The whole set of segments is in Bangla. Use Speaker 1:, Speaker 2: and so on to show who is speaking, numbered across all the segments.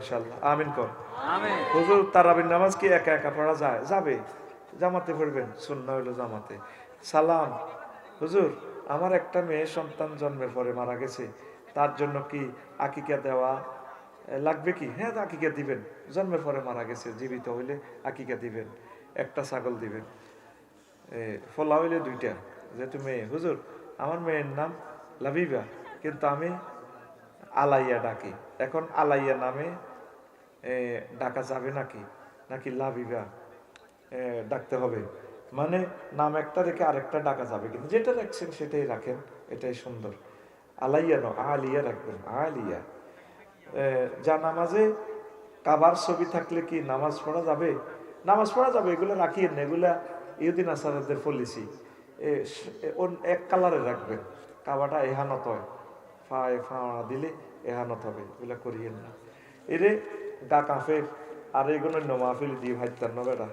Speaker 1: ইনশাআল্লাহ আমিন কর। হুজুর তারাবির নামাজ কি একা একা পড়া যায়? যাবে, জামাতে পড়বেন, সুন্নাহ হলো জামাতে। সালাম, হুজুর আমার একটা মেয়ে সন্তান জন্মের পরে মারা গেছে, তার জন্য কি আকিকা দেওয়া লাগবে কি? হ্যাঁ, আকিকা দিবেন। জন্মের পরে মারা গেছে, জীবিত হইলে আকিকা দিবেন, একটা ছাগল দিবেন, ফলা হইলে দুইটা। যেহেতু মেয়ে, হুজুর আমার মেয়ের নাম লাবিবা, কিন্তু আমি আলাইয়া ডাকি, এখন আলাইয়া নামে ডাকা যাবে নাকি, নাকি লাবিবা ডাকতে হবে? মানে নাম একটা রেখে আরেকটা ডাকা যাবে, কিন্তু যেটা রাখছেন সেটাই রাখেন, এটাই সুন্দর। আলাইয়া ন আলিয়া রাখবেন, আলিয়া। যা নামাজে কাবার ছবি থাকলে কি নামাজ পড়া যাবে? নামাজ পড়া যাবে, এগুলো রাখিয়েন না, এগুলা ইহুদিন আসারাদের পলিসি। এক কালারে রাখবেন, কাবাটা এহানত হয়, ফাড়া দিলে এহানত হবে, এগুলা করিয়েন না। এরে গা কাফের আর এগুলো মাহফিল দিয়ে ভাইতার নবেরা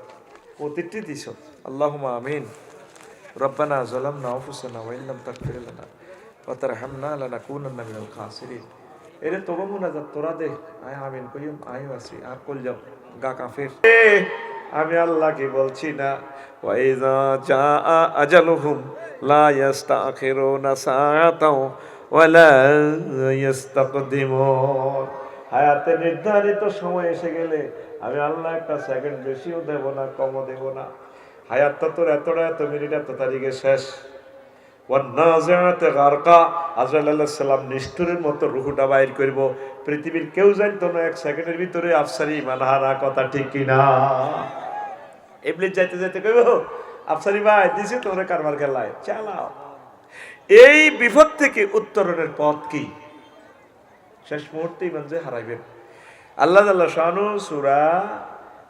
Speaker 1: প্রতিটি দিছ। আল্লাহুম্মা আমিন। রব্বানা যালামনা আনফুসানা ওয়া ইল্লাম তাগফির লানা ওয়া তারহামনা লানাকুনান্না মিনাল খাসিরিন। এরে তওবা মুনাজাত তোরা দে, আয় আমিন কইম, আয় আসি আর কল যাও গা কাফের। আমি আল্লাহকে বলছি না, ওয়া ইযা জাআ আজালুহুম লা ইস্তাখিরুনা সাআতাও ওয়া লা ইস্তাকদিমুন। হায়াতে নির্ধারিত সময় এসে গেলে আমি আল্লাহ একটা সেকেন্ড বেশিও দেব না, কমও দেব না। হায়াতটা তোর এতটা এত মিনিট এত তারিখে শেষ। আজরাইল আলাইহিস সালাম নিষ্ঠুরের মতো রুহুটা বাইর করব, পৃথিবীর কেউ জানতো না এক সেকেন্ডের ভিতরে। আফসারি মানহারা, কথা ঠিক কিনা? ইবলিস যাইতে যাইতে কইব, আফসারি ভাই দিছি তোরে কারবার গেলায়, চালাও। এই বিপদ থেকে উত্তরণের পথ কি? শেষ মুহূর্তে ইমান যে হারাইবেন। আল্লাহ তাআলা শানু সূরা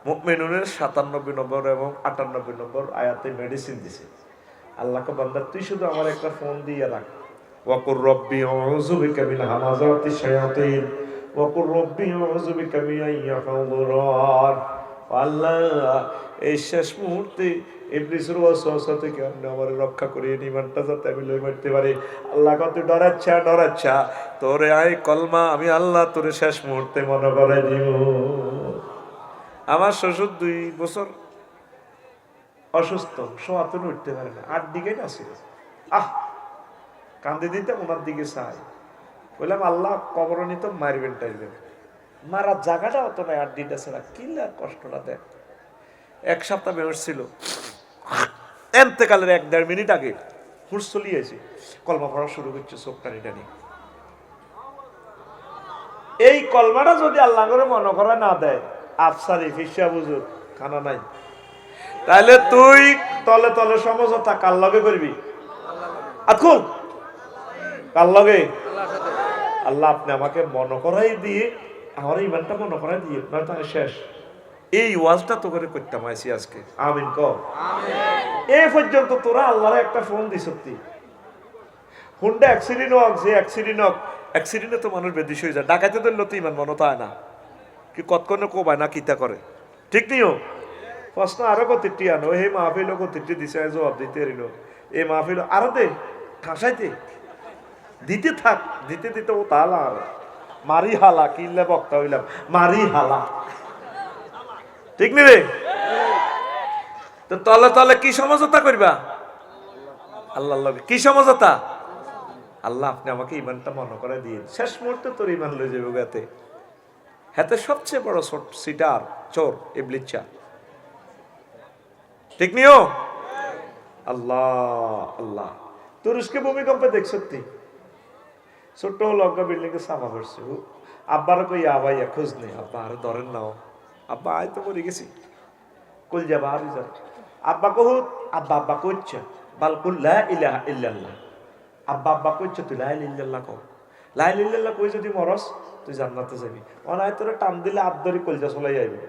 Speaker 1: মুমিনুনের 97 নম্বর এবং 98 নম্বর আয়াতে মেডিসিন দিছে। আল্লাহকে বান্দা তুই শুধু আমার একটা ফোন দিয়ে রাখ, ওয়াকুর রব্বি আউযু বিকা মিন হামাযাতিশ শায়াতিন ওয়াকুর রব্বি আউযু বিকা মিন ইয়াহযুরুন। আল্লাহ এই শেষ মুহূর্তে ইবলিসের ওয়াসওয়াসা থেকে আপনি আমার রক্ষা করিয়ে ইমানটা যাতে আমি লই মারতে পারি। আল্লাহ কত ডরাচ্ছা তোরে আই কলমা আমি আল্লাহ তোরে শেষ মুহূর্তে মনে করে দিব। আমার শ্বশুর 2 বছর অসুস্থ, সোয়াতন উঠতে পারে না, 8 দিকে আসিল। কান্দে দিতে ওনার দিকে চাই, বললাম আল্লাহ কবর নিত মারবেন টাইবেন, মারার জায়গাটা অত নয়, 8 দিনটা ছাড়া কিল্লা কষ্টটা দেখ। 1 সপ্তাহ বেরোস ছিল, এতেকালের 1-1.5 মিনিট আগে হুঁশ চলিয়েছে, কলমা পড়া শুরু করছে চোখ টানি টানি। এই কলমাটা যদি আল্লাহ করে মনে করা না দেয়, আফসারি ফিসা বুঝুর খানা নাই। তাহলে তুই তলে তলে সমঝোতা কার লগে করবি? আকুল কার লগে? আল্লাহ আপনি আমাকে মনে করাই দিয়ে, আমার ইমানটা মনে করাই দিয়ে, নয়তো শেষ। এই ওয়াজটা তো করে করতাম আইসি আজকে, আমিন কর। এ পর্যন্ত তোরা আল্লাহর একটা ফোন দিস, সত্যি ফোনটা অ্যাক্সিডেন্ট হোক, যে অ্যাক্সিডেন্টে তো মানুষ বেদিস হয়ে যায়, ডাকাতে ধরলে তো ইমান মনে হয় না, কি কতক্ষণে কোবায় না কিতা করে, ঠিক নিও। প্রশ্ন আরো কতিটি আনো, হে মাহফিল কতিটি দিছে, জবাব দিতে এরিল। এই মাহফিল আরো দে ঠাসাইতে দিতে থাক, দিতে দিতে ও তালা আর মারি হালা, কিনলে বক্তা হইলাম মারি হালা, ঠিক নি রে? তো তলে তলে কি সমঝোতা করবা আল্লাহর লগে? কি সমঝোতা? আল্লাহ আপনি আমাকে ইমানটা মনে করে দিয়ে, শেষ মুহূর্তে তোর ইমান লয়ে যাবে গাতে। হাতে সবচেয়ে বড় সিটার চোর ইবলিস, ঠিক নিও। আল্লাহ আল্লাহ। তুরস্কে ভূমিকম্পে দেখ, সত্যি ছোট্ট লগ্ন বিল্ডিং এ সাফা করছে, আব্বার কই আবাইয়া খোঁজ নেই, আব্বা আরে ধরেন নাও, আব্বা আয় তো মরে গেছি, কুল যাবা আর যা। আব্বা কহু, আব্বা কইছে বালকুল লা ইলাহা ইল্লাল্লাহ। আব্বা কইছে তুই লা ইলাহা ইল্লাল্লাহ কও, লা ইলাহা ইল্লাল্লাহ কই যদি মরস তুই জান্নাতে যাবি। অনায় তোরে টান দিলে আব্দরি কলজা চলাই যাইবে।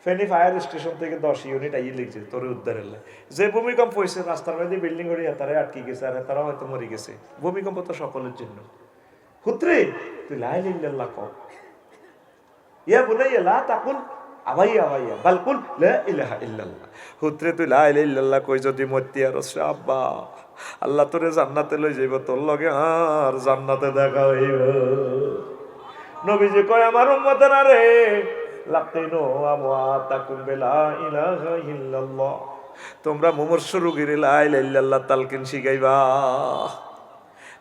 Speaker 1: ফেনী ফায়ার স্টেশন থেকে 10 ইউনিট আইয়ে লিখছে তোরে উদ্ধারের লাই। যে ভূমিকম্প হয়েছে রাস্তার মধ্যে বিল্ডিং হয়ে হেতারে আটকে গেছে, আর হেতারা হয়তো মরে গেছে। ভূমিকম্প তো সকলের জন্য। হুত্রে তুই লা ইলাহা ইল্লাল্লাহ কও, ইয়া বুনাইয়া লা তাকুল আবাইয়া বালকুল লা ইলাহা ইল্লাল্লাহ। হুত্রে তুই লা ইলাহা ইল্লাল্লাহ কই যদি মরতি আর আব্বা আল্লাহ তোরে জান্নাতে লই যাইব, তোর লগে আর জান্নাতে দেখা হইব। নবীজি কয় আমার উম্মতেরা রে লাকিনু আমওয়াতাকুম বিলা ইলাহা ইল্লাল্লাহ, তোমরা মুমূর্ষু রোগীর লা ইলাহা ইল্লাল্লাহ তালকিন শিখাইবা।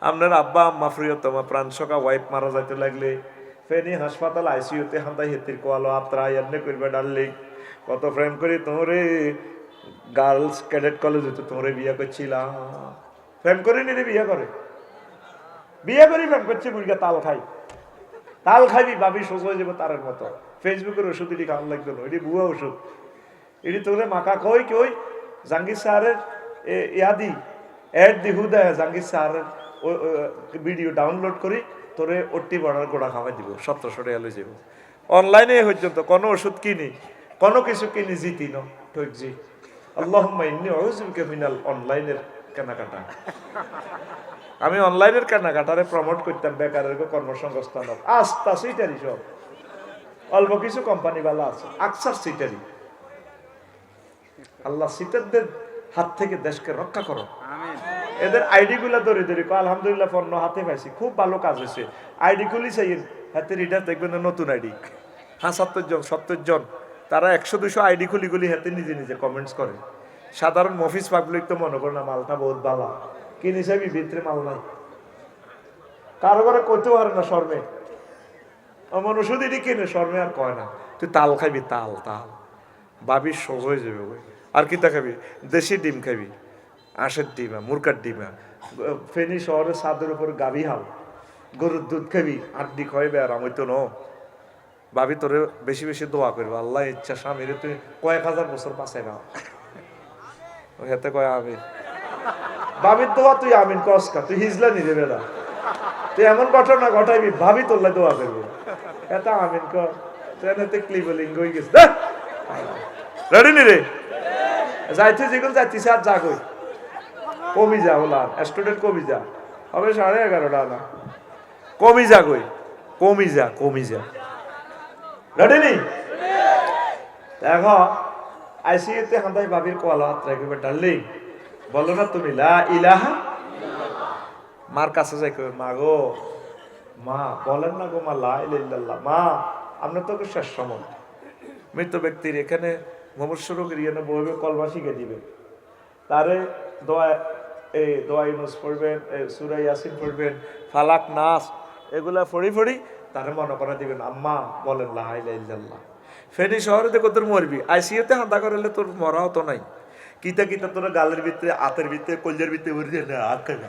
Speaker 1: আপনার আব্বা আম্মা প্রিয়তমা প্রাণ সকা ওয়াইফ মারা যাইতে লাগলে ফেনী হাসপাতাল আইসিইউতে হান্দাই হেতির কোয়ালো আত্রা এমনি করবে ডাললি কত প্রেম করি তোরে গার্লস ক্যাডেট কলেজে তো তোরে বিয়ে করছিলাম, প্রেম করে নিলে বিয়ে করে, বিয়ে করি প্রেম করছে বুড়িকা তাল খাই, তাল খাইবি ভাবি সোজ হয়ে যাবো তারের মতো। ফেসবুকের ওষুধ এটি খাওয়ার লাগতো না, এটি বুয়া ওষুধ, এটি তোরে মাকা কই কই জাহাঙ্গীর স্যারের ইয়াদি অ্যাড দি হুদা জাহাঙ্গীর স্যারের ভিডিও ডাউনলোড করি তোরে ওটি বড়ার গোড়া খাওয়াই দিব 1700 টাকা লই যাব। অনলাইনে পর্যন্ত কোনো ওষুধ কিনি কোনো কিছু কিনি জিতি ন ঠকজি। আল্লাহুম্মা ইন্নী আউযু বিকা মিনাল অনলাইনের কেনাকাটা। আমি অনলাইনের কেনাকাটারে প্রমোট করতাম, বেকারের কর্মসংস্থান আস্তা সিটারি সব অল্প কিছু কোম্পানি বালা আছে আকসার সিটারি। আল্লাহ সিটারদের হাত থেকে দেশকে রক্ষা করো। এদের আইডি গুলা ধরে ধরে আলহামদুলিল্লাহ পণ্য হাতে পাইছি, খুব ভালো কাজ হয়েছে। আইডি খুলি চাই হাতে রিডার দেখবেন নতুন আইডি, হ্যাঁ 70 জন তারা 100-200 আইডি খুলি খুলি হাতে নিজে নিজে কমেন্টস করে। সাধারণ মফিস পাবলিক তো মনে করে না মালটা বহুত ভালো, কিনে চাইবি ভিতরে মাল নাই, কারো করে করতেও পারে না শর্মে, আমার ওষুধ এটি কিনে শর্মে আর কয় না। তুই তাল খাবি, তাল তাল ভাবির সব হয়ে যাবে ওই। আর কিতা খাবি? দেশি ডিম খাবি, আঁশের ডিমা, মুরকার ডিমা। ফেনী শহরের ছাদের উপর গাভী হাল, গরুর দুধ খাবি, আড্ডি খাইবে আর আমি তো ন ভাবি তোরে বেশি বেশি দোয়া করবো, আল্লাহ ইচ্ছা স্বামীরে তুই কয়েক হাজার বছর বাঁচাই না। হেতে কয় আমিন, ভাবির দোয়া তুই আমিন কসকা, তুই হিজলা নি দেবে না, তুই এমন ঘটনা ঘটাইবি ভাবি তোল্লাই দোয়া করবো, এটা আমিন কর। ট্রেনেতে ক্লিবলিঙ্গ হয়ে গেছে রেডি নি রে যাইতে যেগুলো যাইতেছে আর যা কই কমি যা হলাম স্টুডেন্ট কমি যা হবে 11:30 না কমি যা কই কমি যা কমি যা রেডি নি। দেখো আইসিইউতে হান্দাই ভাবির কোয়ালা হাত রাখবে ডার্লিং, বলো না তুমি লা ইলাহা, মার কাছে যাই কই মা গো মা বলেন না গো মা লা ইলাহা ইল্লাল্লাহ, মা আপনার তো শেষ সময়, মৃত ব্যক্তির এখানে মুমূর্ষু রোগীর ইয়ে বলবে কলমা শিখে দিবে, তারে দোয়া দোয়া ইউনুস পড়বেন, সূরা ইয়াসিন পড়বেন, ফালাক নাস এগুলা ফড়ি ফড়ি তারে মনে করে দিবেন আম্মা বলেন লা ইলাহা ইল্লাল্লাহ। ফেনী শহরে দেখো তোর মরবি, আইসিইউতে হাঁদা করলে তোর মরাও তো নাই, কিতা কিতা তোর গালের ভিতরে হাতের ভিতরে কলজের ভিতরে ভরে না হাত খাই না।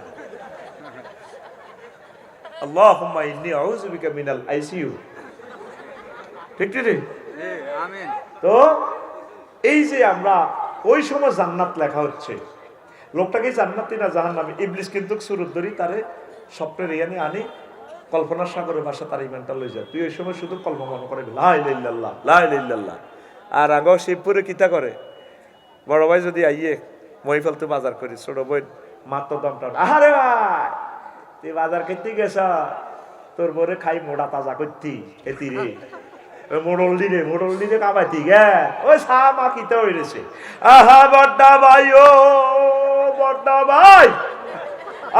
Speaker 1: আল্লাহুম্মা ইন্নী আউযু বিকা মিনাল আইসিইউ, ঠিক রে? আমিন। তো এই যে আমরা ওই সময় জান্নাত লেখা হচ্ছে, লোকটাকে জান্নাতি না জাহান্নামী, ইবলিস কিন্তু সুরত ধরি তারে স্বপ্নের ইয়ানি আনি কল্পনার সাগরের ভাষা তার ইমানটা লই যায়। তুই ওই সময় শুধু কল্পনা মনে করে লা ইলাহা ইল্লাল্লাহ লা ইলাহা ইল্লাল্লাহ। আর আগো শিবপুরে কিতা করে বড় ভাই যদি আইয়ে মই ফেলতে বাজার করি, ছোট বই মাত্র দামটা আহারে ভাই তুই বাজার করতে গেছ তোর বরে খাই মোড়া তাজা করতি এতি রে মোড়ল দিনে কামাইতি গে ওই সা মা কিতে হইরেছে। আহা বড়দা ভাই ও বড়দা ভাই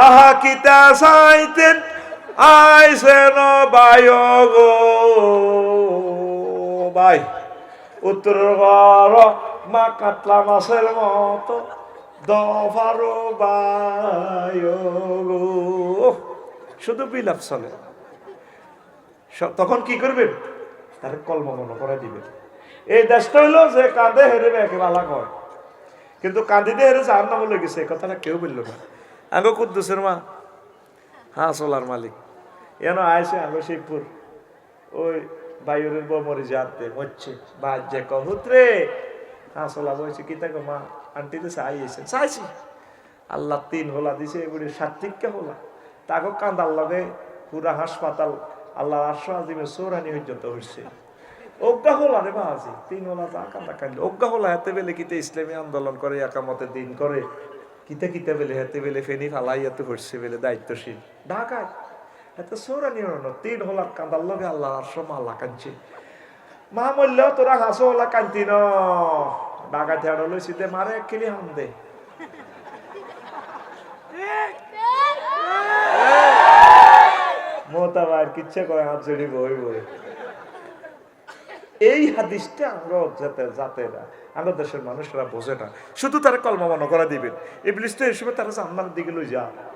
Speaker 1: আহা কিতা সাইতেন আইসেন ভাই গো ভাই উত্তর ঘর মা কাতলা মাছের মতো দফারো ভাই গো, শুধু বিলাপ চলে। তখন কি করবেন? তার কলমা মনে করে দিবেন। এই দেশটা হইলো যে কাঁদে হেরে একে বালা কয়, কিন্তু কাঁদিতে হেরে যার নাম বলে গেছে কথাটা কেউ বলল না। আগে কুদ্দুসের মা হ্যাঁ সোলার মালিক এন আইসে আগে শিবপুর ওই বায়ুরের বমরি যাতে মরছে বা যে কহুত্রে হ্যাঁ সোলা বলছে কি তাকে মা আন্টিতে চাইছে চাইছি আল্লাহ 3 হোলা দিছে এগুলি 7 হোলা তাকে কান্দার লগে পুরা হাসপাতাল আল্লাহ আজিমে সৌরানি হইতে হচ্ছে অজ্ঞা হলা রে বাজি 3 হোলা যা কান্দা কান্দ অজ্ঞা হলা হাতে বেলে কিতে ইসলামী আন্দোলন করে একামতের দিন করে কিতে কিতে বেলে হাতে বেলে ফেনি ফালাই এত হচ্ছে বেলে দায়িত্বশীল ঢাকায় এত সৌরানি হলো 3 হোলার কান্দার লগে আল্লাহ আল্লাহ কাঁদছে। মা মরলেও তোরা হাসো ওলা কান্তি ন ঢাকা থেড় লইছি দে মারে খেলি হাম দে মত তোতা ভাইয়ের কিচ্ছা করে হাত জড়ি বই বই। এই হাদিসটা আমরা জাতেরা আমাদের দেশের মানুষরা বোঝে না, শুধু তারা কলমা মনে করা দিবেন। ইবলিস তো এই সময় তারা জান্নাতের দিকে লই যা।